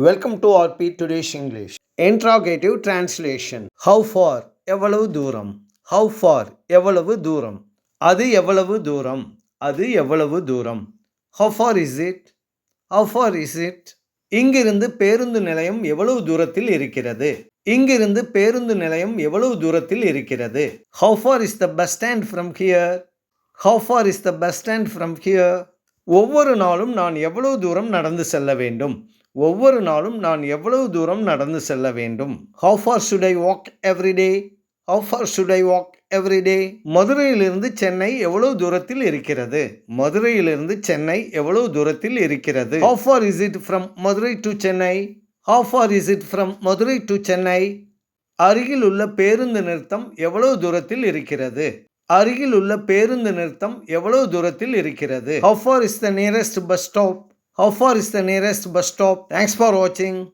Welcome to RP Today's English. Interrogative translation. How far? எவ்வளவு தூரம்? How far? எவ்வளவு தூரம்? அது எவ்வளவு தூரம்? அது எவ்வளவு தூரம்? How far is it? How far is it? இங்கிருந்து பேருந்து நிலையம் எவ்வளவு தூரத்தில் இருக்கிறது? இங்கிருந்து பேருந்து நிலையம் எவ்வளவு தூரத்தில் இருக்கிறது? How far is the bus stand from here? How far is the bus stand from here? ஒவ்வொரு நாளும் நான் எவ்வளவு தூரம் நடந்து செல்ல வேண்டும்? ஒவ்வொரு நாளும் நான் எவ்வளவு தூரம் நடந்து செல்ல வேண்டும்? How far should I walk every day? How far should I walk every day? மதுரையிலிருந்து சென்னை எவ்வளவு தூரத்தில் இருக்கிறது? மதுரையிலிருந்து சென்னை எவ்வளவு தூரத்தில் இருக்கிறது? How far is it from Madurai to Chennai? How far is it from Madurai to Chennai? அருகில் உள்ள பேருந்து நிறுத்தம் எவ்வளவு தூரத்தில் இருக்கிறது? அருகில் உள்ள பேருந்து நிறுத்தம் எவ்வளவு தூரத்தில் இருக்கிறது? How far is the nearest bus stop? How far is the nearest bus stop? Thanks for watching.